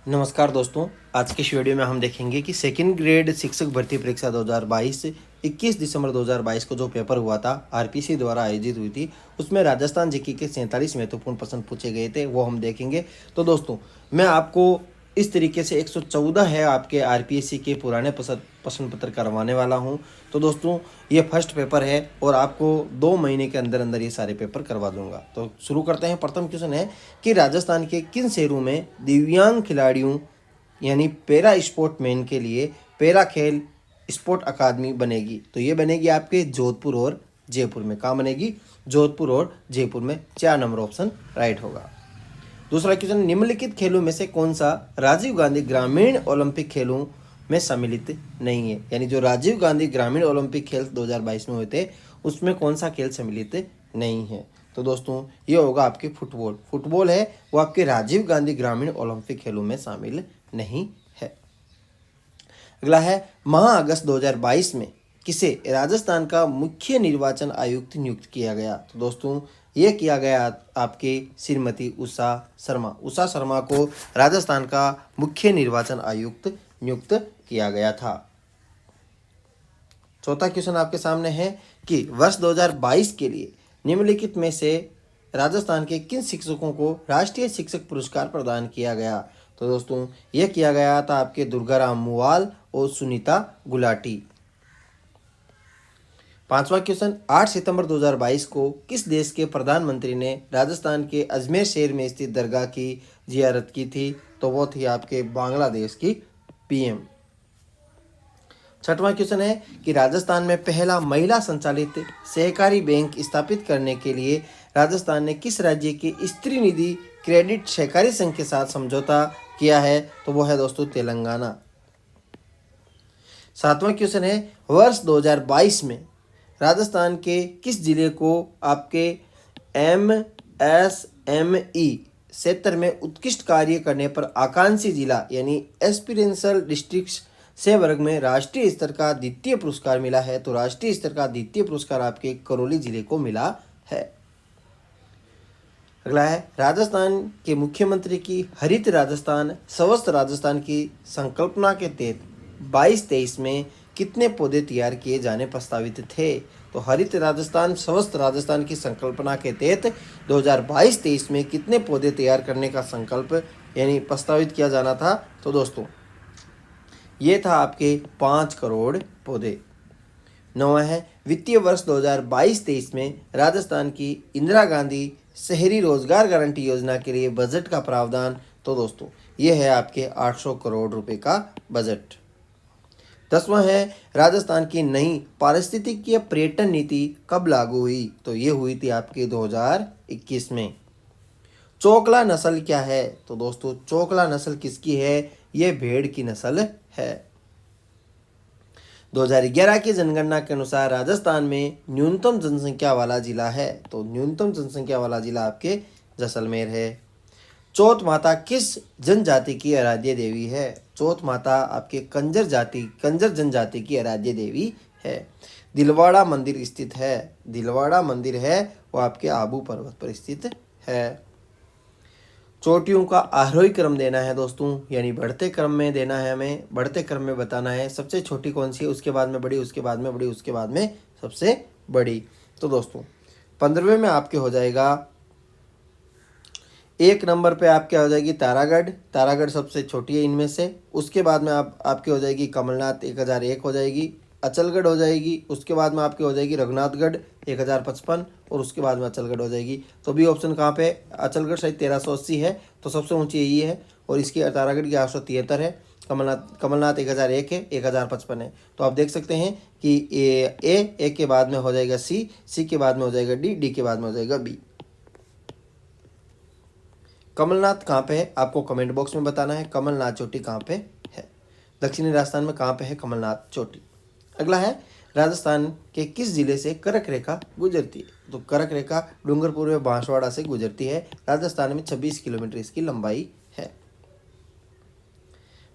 नमस्कार दोस्तों। आज की इस वीडियो में हम देखेंगे कि सेकंड ग्रेड शिक्षक भर्ती परीक्षा 2022 21 दिसंबर 2022 को जो पेपर हुआ था आरपीसी द्वारा आयोजित हुई थी, उसमें राजस्थान जीके के 47 महत्वपूर्ण प्रश्न पूछे गए थे, वो हम देखेंगे। तो दोस्तों, मैं आपको इस तरीके से 114 है आपके आरपीएससी के पुराने प्रश्न पत्र करवाने वाला हूं। तो दोस्तों, ये फर्स्ट पेपर है और आपको 2 महीने के अंदर अंदर ये सारे पेपर करवा दूंगा। तो शुरू करते हैं। प्रथम क्वेश्चन है कि राजस्थान के किन शहरों में दिव्यांग खिलाड़ियों यानी पैरा स्पोर्ट मैन के लिए पैरा खेल स्पोर्ट अकादमी बनेगी? तो ये बनेगी आपके जोधपुर और जयपुर में। कहाँ बनेगी? जोधपुर और जयपुर में। 4 नंबर ऑप्शन राइट होगा। दूसरा क्वेश्चन, निम्नलिखित खेलों में से कौन सा राजीव गांधी ग्रामीण ओलंपिक खेलों में सम्मिलित नहीं है? यानी जो राजीव गांधी ग्रामीण ओलंपिक खेल 2022 में हुए थे, उसमें कौन सा खेल सम्मिलित नहीं है? तो दोस्तों, ये होगा आपके फुटबॉल। फुटबॉल है वो आपके राजीव गांधी ग्रामीण ओलंपिक खेलों में शामिल नहीं है। अगला है, माह अगस्त 2022 में किसे राजस्थान का मुख्य निर्वाचन आयुक्त नियुक्त किया गया? तो दोस्तों, ये किया गया आपके श्रीमती उषा शर्मा। उषा शर्मा को राजस्थान का मुख्य निर्वाचन आयुक्त नियुक्त किया गया था। चौथा क्वेश्चन आपके सामने है कि वर्ष 2022 के लिए निम्नलिखित में से राजस्थान के किन शिक्षकों को राष्ट्रीय शिक्षक पुरस्कार प्रदान किया गया? तो दोस्तों, यह किया गया था आपके दुर्गाराम मुवाल और सुनीता गुलाटी। पांचवा क्वेश्चन, 8 सितंबर 2022 को किस देश के प्रधानमंत्री ने राजस्थान के अजमेर शहर में स्थित दरगाह की जियारत की थी? तो वो थी आपके बांग्लादेश की पीएम। छठवां क्वेश्चन है कि राजस्थान में पहला महिला संचालित सहकारी बैंक स्थापित करने के लिए राजस्थान ने किस राज्य के स्त्री निधि क्रेडिट सहकारी संघ के साथ समझौता किया है? तो वो है दोस्तों तेलंगाना। सातवां क्वेश्चन है, वर्ष 2022 में राजस्थान के किस जिले को आपके एमएसएमई क्षेत्र में उत्कृष्ट कार्य करने पर आकांक्षी जिला यानी एस्पिरेंशियल डिस्ट्रिक्ट से वर्ग में राष्ट्रीय स्तर का द्वितीय पुरस्कार मिला है? तो राष्ट्रीय स्तर का द्वितीय पुरस्कार आपके करौली जिले को मिला है। अगला है, राजस्थान के मुख्यमंत्री की हरित राजस्थान स्वस्थ राजस्थान की संकल्पना के तहत 22-23 में कितने पौधे तैयार किए जाने प्रस्तावित थे? तो हरित राजस्थान स्वस्थ राजस्थान की संकल्पना के तहत 2022-23 में कितने पौधे तैयार करने का संकल्प यानी प्रस्तावित किया जाना था? तो दोस्तों, ये था आपके 5 करोड़ पौधे। नौवां है, वित्तीय वर्ष 2022-23 में राजस्थान की इंदिरा गांधी शहरी रोजगार गारंटी योजना के लिए बजट का प्रावधान? तो दोस्तों, ये है आपके 800 करोड़ रुपए का बजट। 10वां है, राजस्थान की नई पारिस्थितिकीय पर्यटन नीति कब लागू हुई? तो ये हुई थी आपके 2021 में। चोकला नस्ल क्या है? तो दोस्तों, चोकला नस्ल किसकी है? ये भेड़ की नस्ल है। 2011 की जनगणना के अनुसार राजस्थान में न्यूनतम जनसंख्या वाला जिला है? तो न्यूनतम जनसंख्या वाला जिला आपके जैसलमेर है। चौथ माता किस जनजाति की आराध्य देवी है? चौथ माता आपके कंजर जनजाति की आराध्य देवी है। दिलवाड़ा मंदिर स्थित है? दिलवाड़ा मंदिर है वो आपके आबू पर्वत पर स्थित है। चोटियों का आरोही क्रम देना है दोस्तों, यानी बढ़ते क्रम में देना है, हमें बढ़ते क्रम में बताना है। सबसे छोटी कौन सी है, उसके बाद में बड़ी, उसके बाद में बड़ी, उसके बाद में सबसे बड़ी। तो दोस्तों, 15वें में आपके हो जाएगा 1 नंबर पे आपके हो जाएगी तारागढ़। तारागढ़ सबसे छोटी है इनमें से। उसके बाद में आपके हो जाएगी कमलनाथ 1001 हो जाएगी। अचलगढ़ हो जाएगी। उसके बाद में आपकी हो जाएगी रघुनाथगढ़ 1055 और उसके बाद में अचलगढ़ हो जाएगी। तो भी ऑप्शन कहाँ पे? अचलगढ़ शायद 1380 है, तो सबसे ऊंची यही है। और इसकी तारागढ़ की 873 है। कमलनाथ 1001 है, 1055 है। तो आप देख सकते हैं कि ए के बाद में हो जाएगा सी के बाद में हो जाएगा डी के बाद में हो जाएगा बी। कमलनाथ कहाँ पे है आपको कमेंट बॉक्स में बताना है। कमलनाथ चोटी कहाँ पे है? दक्षिणी राजस्थान में कहाँ पे है कमलनाथ चोटी? अगला है, राजस्थान के किस जिले से कर्क रेखा गुजरती है? तो कर्क रेखा डूंगरपुर में बांसवाड़ा से गुजरती है। राजस्थान में 26 किलोमीटर इसकी लंबाई है।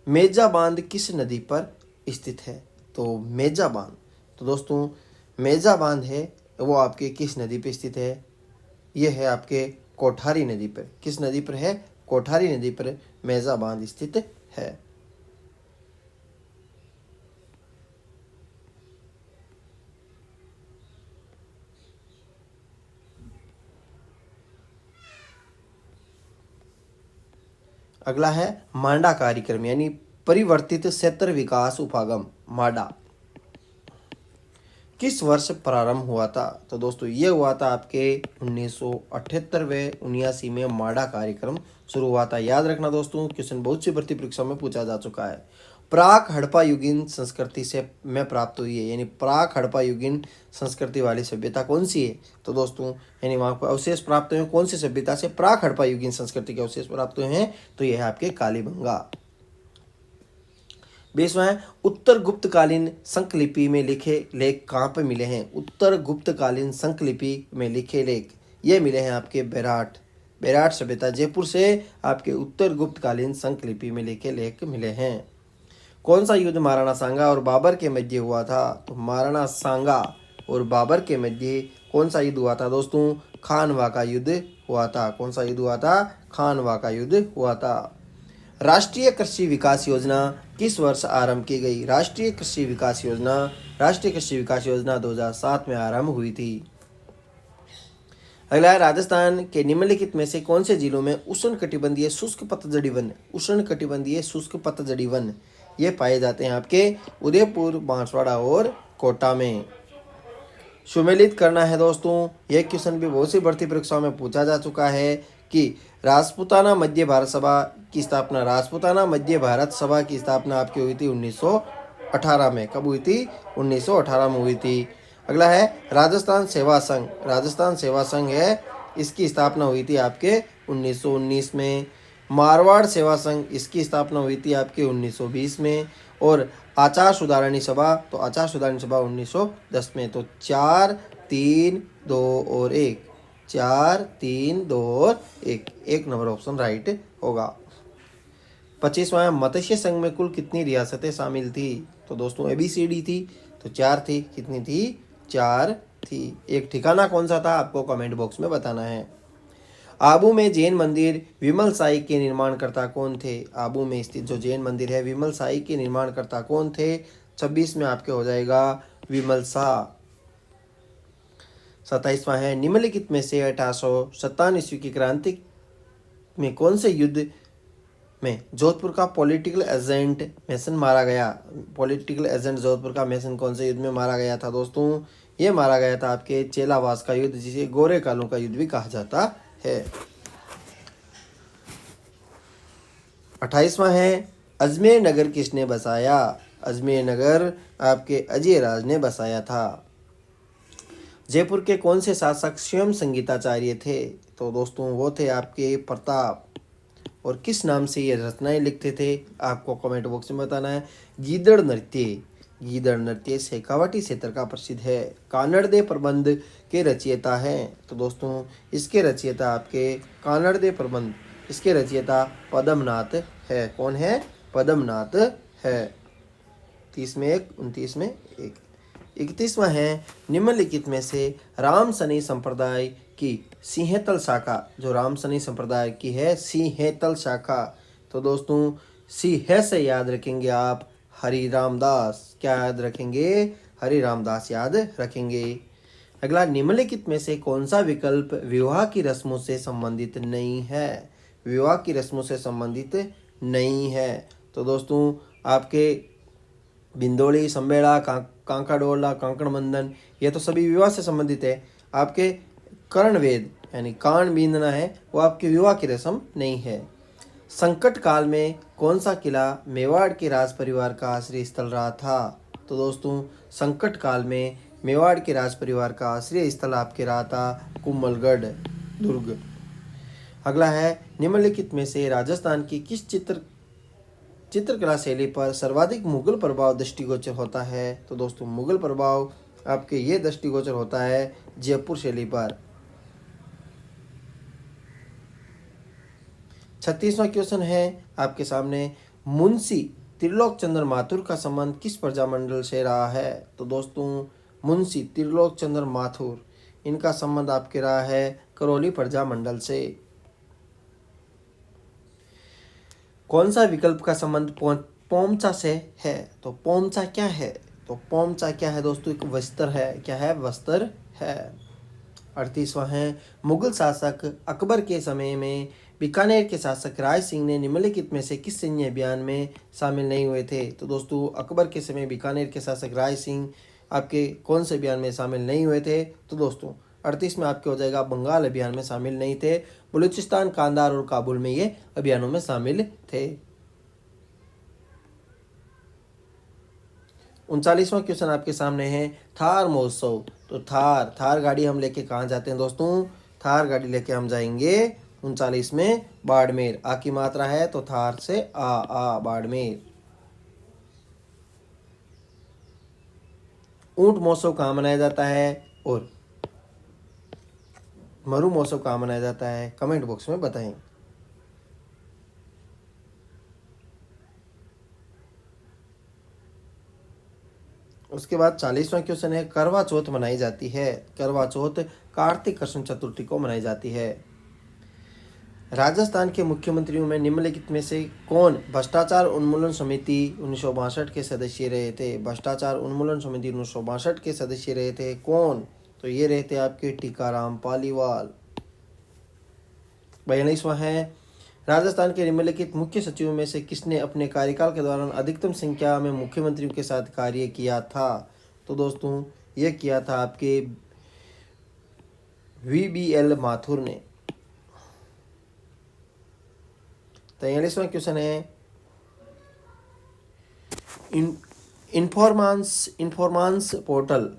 मेजा बांध किस नदी पर स्थित है? तो मेजा बांध, तो दोस्तों मेजा बांध है वो आपके किस नदी पर स्थित है? ये है आपके कोठारी नदी पर। किस नदी पर है? कोठारी नदी पर मेजा बांध स्थित है। अगला है मांडा कार्यक्रम यानी परिवर्तित क्षेत्र विकास उपागम माडा किस वर्ष प्रारंभ हुआ था? तो दोस्तों ये हुआ था आपके 1978 व 79 में माडा कार्यक्रम शुरू हुआ था। याद रखना दोस्तों, क्वेश्चन बहुत सी भर्ती परीक्षा में पूछा जा चुका है। प्राक हड़प्पा युगीन संस्कृति से में प्राप्त हुई है, यानी प्राक हड़प्पा युगीन संस्कृति वाली सभ्यता कौन सी है? तो दोस्तों यानी वहाँ पर अवशेष प्राप्त हुए कौन सी सभ्यता से? प्राक हड़प्पा युगीन संस्कृति के अवशेष प्राप्त हुए हैं, तो यह है आपके कालीबंगा। 20वां है उत्तर गुप्तकालीन संकलिपि में लिखे लेख कहाँ पे मिले हैं? उत्तर गुप्तकालीन संकलिपि में लिखे लेख ये मिले हैं आपके बेराट सभ्यता जयपुर से आपके उत्तर गुप्तकालीन संकलिपि में लिखे लेख मिले हैं। कौन सा युद्ध महाराणा सांगा और बाबर के मध्य हुआ था? तो महाराणा सांगा और बाबर के मध्य कौन सा युद्ध हुआ था दोस्तों? खानवा का युद्ध हुआ था। कौन सा युद्ध हुआ था? खानवा का युद्ध हुआ था। राष्ट्रीय कृषि विकास योजना किस वर्ष आरंभ की गई? राष्ट्रीय कृषि विकास योजना 2007 में आरंभ हुई थी। अगला है राजस्थान के निम्नलिखित में से कौन से जिलों में उष्णकटिबंधीय शुष्क पतझड़ी वन ये पाए जाते हैं? आपके उदयपुर, बांसवाड़ा और कोटा में। सुमेलित करना है दोस्तों, यह क्वेश्चन भी बहुत सी भर्ती परीक्षाओं में पूछा जा चुका है कि राजपूताना मध्य भारत सभा की स्थापना आपकी हुई थी 1918 में। कब हुई थी? 1918 में हुई थी। अगला है राजस्थान सेवा संघ है, इसकी स्थापना हुई थी आपके 1919 में। मारवाड़ सेवा संघ, इसकी स्थापना हुई थी आपके 1920 में। और आचार सुधारणी सभा 1910 में। तो 4, 3, 2 और 1, 4, 3, 2 और 1 नंबर ऑप्शन राइट होगा। 25वां मत्स्य संघ में कुल कितनी रियासतें शामिल थी? तो दोस्तों ABCD थी, तो 4 थी। कितनी थी? 4 थी। एक ठिकाना कौन सा था आपको कमेंट बॉक्स में बताना है। आबू में जैन मंदिर विमल साई के निर्माणकर्ता कौन थे? आबू में स्थित जो जैन मंदिर है विमल साई के निर्माणकर्ता कौन थे? 26 में आपके हो जाएगा विमल शाह। 27वां है निम्नलिखित में से 1857 ईस्वी की क्रांति में कौन से युद्ध में जोधपुर का पॉलिटिकल एजेंट मैसन मारा गया? पॉलिटिकल एजेंट जोधपुर का मैसन कौन से युद्ध में मारा गया था दोस्तों? ये मारा गया था आपके चेलावास का युद्ध, जिसे गोरे कालों का युद्ध भी कहा जाता है। 28वां है अजमेर नगर किसने बसाया? अजमेर नगर आपके अजय राज ने बसाया था। जयपुर के कौन से शासक स्वयं संगीताचार्य थे? तो दोस्तों वो थे आपके प्रताप। और किस नाम से ये रचनाएं लिखते थे आपको कमेंट बॉक्स में बताना है। गीदड़ नृत्य शेखावाटी क्षेत्र का प्रसिद्ध है। कानड़दे प्रबंध के रचयिता हैं, तो दोस्तों इसके रचयिता आपके कानड़दे प्रबंध, इसके रचयिता पद्मनाथ है। कौन है? पद्मनाथ है। 30 में 1, 29 में 1। 31वां है निम्नलिखित में से राम सनी संप्रदाय की सिंहेतल शाखा, जो राम सनी संप्रदाय की है सिंहेतल शाखा, तो दोस्तों सिंह से याद रखेंगे आप हरि रामदास। क्या याद रखेंगे? हरि रामदास याद रखेंगे। अगला निम्नलिखित में से कौन सा विकल्प विवाह की रस्मों से संबंधित नहीं है? विवाह की रस्मों से संबंधित नहीं है, तो दोस्तों आपके बिंदोली, संबेड़ा, कांका डोला, कांकड़ मंदन, ये तो सभी विवाह से संबंधित है। आपके कर्णवेद यानी कान बींदना है, वो आपके विवाह की रस्म नहीं है। संकट काल में कौन सा किला मेवाड़ के राज परिवार का आश्रय स्थल रहा था? तो दोस्तों संकट काल में मेवाड़ के राज परिवार का आश्रय स्थल आपके रहा था कुंभलगढ़ दुर्ग। अगला है निम्नलिखित में से राजस्थान की किस चित्रकला शैली पर सर्वाधिक मुगल प्रभाव दृष्टिगोचर होता है? तो दोस्तों मुगल प्रभाव आपके ये दृष्टिगोचर होता है जयपुर शैली पर। 36वां क्वेश्चन है आपके सामने, मुंशी त्रिलोक चंद्र माथुर का संबंध किस प्रजामंडल से रहा है? तो दोस्तों मुंशी त्रिलोक चंद्र माथुर, इनका संबंध आपके रहा है करौली प्रजामंडल से। कौन सा विकल्प का संबंध पोमचा से है? तो पोमचा क्या है? तो पोमचा क्या है दोस्तों? एक वस्त्र है। क्या है? वस्त्र है। 38वां है, मुगल शासक अकबर के समय में बीकानेर के शासक राय सिंह ने निम्नलिखित में से किस सैन्य अभियान में शामिल नहीं हुए थे? तो दोस्तों अकबर के समय बीकानेर के शासक राय सिंह आपके कौन से अभियान में शामिल नहीं हुए थे? तो दोस्तों 38 में आपके हो जाएगा बंगाल अभियान में शामिल नहीं थे। बलूचिस्तान, कांधार और काबुल में ये अभियानों में शामिल थे। 39वां क्वेश्चन आपके सामने है, थार महोत्सव। तो थार गाड़ी हम लेके कहाँ जाते हैं दोस्तों? थार गाड़ी लेके हम जाएंगे 39 में बाड़मेर। आ की मात्रा है तो थार से आ बाड़मेर। ऊंट महोत्सव कहाँ मनाया जाता है और मरु महोत्सव कहाँ मनाया जाता है? कमेंट बॉक्स में बताएं। उसके बाद 40वां क्वेश्चन है, करवा चौथ मनाई जाती है। करवा चौथ कार्तिक कृष्ण चतुर्थी को मनाई जाती है। राजस्थान के मुख्यमंत्रियों में निम्नलिखित में से कौन भ्रष्टाचार उन्मूलन समिति 1962 के सदस्य रहे थे? भ्रष्टाचार उन्मूलन समिति 1962 के सदस्य रहे थे कौन? तो ये रहे थे आपके टीकाराम पालीवाल। 42वां है, राजस्थान के निम्नलिखित मुख्य सचिवों में से किसने अपने कार्यकाल के दौरान अधिकतम संख्या में मुख्यमंत्रियों के साथ कार्य किया था? तो दोस्तों ये किया था आपके VBL माथुर ने। 43वां क्वेश्चन है, इन्फॉर्मांस पोर्टल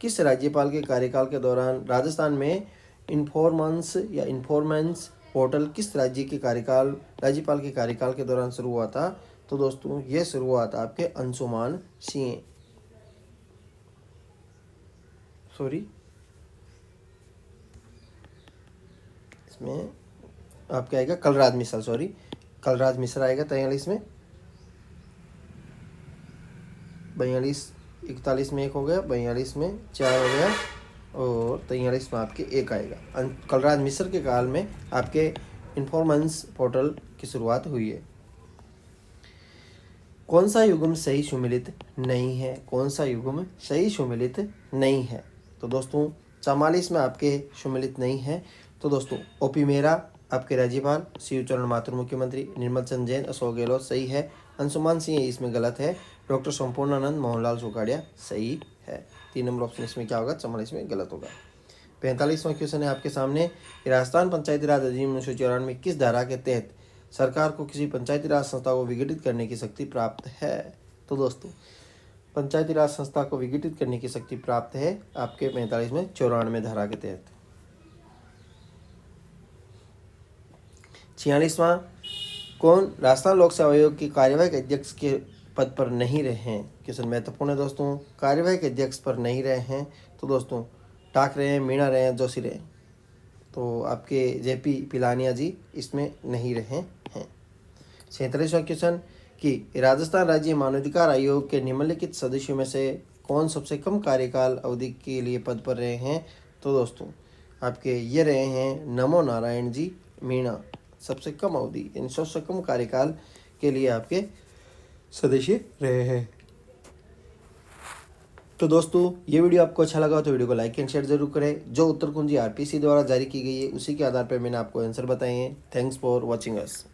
किस राज्यपाल के कार्यकाल के दौरान राजस्थान में इन्फॉर्मेंस पोर्टल किस राज्यपाल के कार्यकाल के दौरान शुरू हुआ था? तो दोस्तों ये शुरू हुआ था आपके अंशुमान सिंह, इसमें आपका आएगा कलराज मिश्रा आएगा 43 में। 42 41 में 1 हो गया, 42 में 4 हो गया और 43 में आपके 1 आएगा। कलराज मिश्र के काल में आपके इन्फॉर्मेंस पोर्टल की शुरुआत हुई है। कौन सा युग्म सही सुमेलित नहीं है? कौन सा युग्म सही सुमेलित नहीं है? तो दोस्तों 44 में आपके सुमेलित नहीं है। तो दोस्तों OP मेहरा आपके राज्यपाल, शिवचरण माथुर मुख्यमंत्री, निर्मल चंद जैन, अशोक गहलोत सही है, अंशुमान सिंह इसमें गलत है, डॉक्टर संपूर्णानंद, मोहनलाल सुखाड़िया सही है। 3 नंबर ऑप्शन इसमें क्या होगा? 44 में गलत होगा। 45वां क्वेश्चन है आपके सामने, राजस्थान पंचायती राज अधिनियम 1994 में किस धारा के तहत सरकार को किसी पंचायती राज संस्था को विघटित करने की शक्ति प्राप्त है? तो दोस्तों पंचायती राज संस्था को विघटित करने की शक्ति प्राप्त है आपके 45 में 94 धारा के तहत। 46वां, कौन राजस्थान लोक सेवा आयोग के कार्यवाहक अध्यक्ष के पद पर नहीं रहे हैं? क्वेश्चन महत्वपूर्ण है दोस्तों। कार्यवाहक अध्यक्ष पर नहीं रहे हैं तो दोस्तों टाक रहे हैं, मीणा रहे हैं, जोशी रहे। तो आपके JP पिलानिया जी इसमें नहीं रहे हैं। 47वां क्वेश्चन कि राजस्थान राज्य मानवाधिकार आयोग के निम्नलिखित सदस्यों में से कौन सबसे कम कार्यकाल अवधि के लिए पद पर रहे हैं? तो दोस्तों आपके ये रहे हैं नमो नारायण जी मीणा, सबसे कम अवधि यानी सबसे कम कार्यकाल के लिए आपके सदस्य रहे हैं। तो दोस्तों ये वीडियो आपको अच्छा लगा तो वीडियो को लाइक एंड शेयर जरूर करें। जो उत्तर कुंजी RPC द्वारा जारी की गई है उसी के आधार पर मैंने आपको आंसर बताए हैं। Thanks for watching us.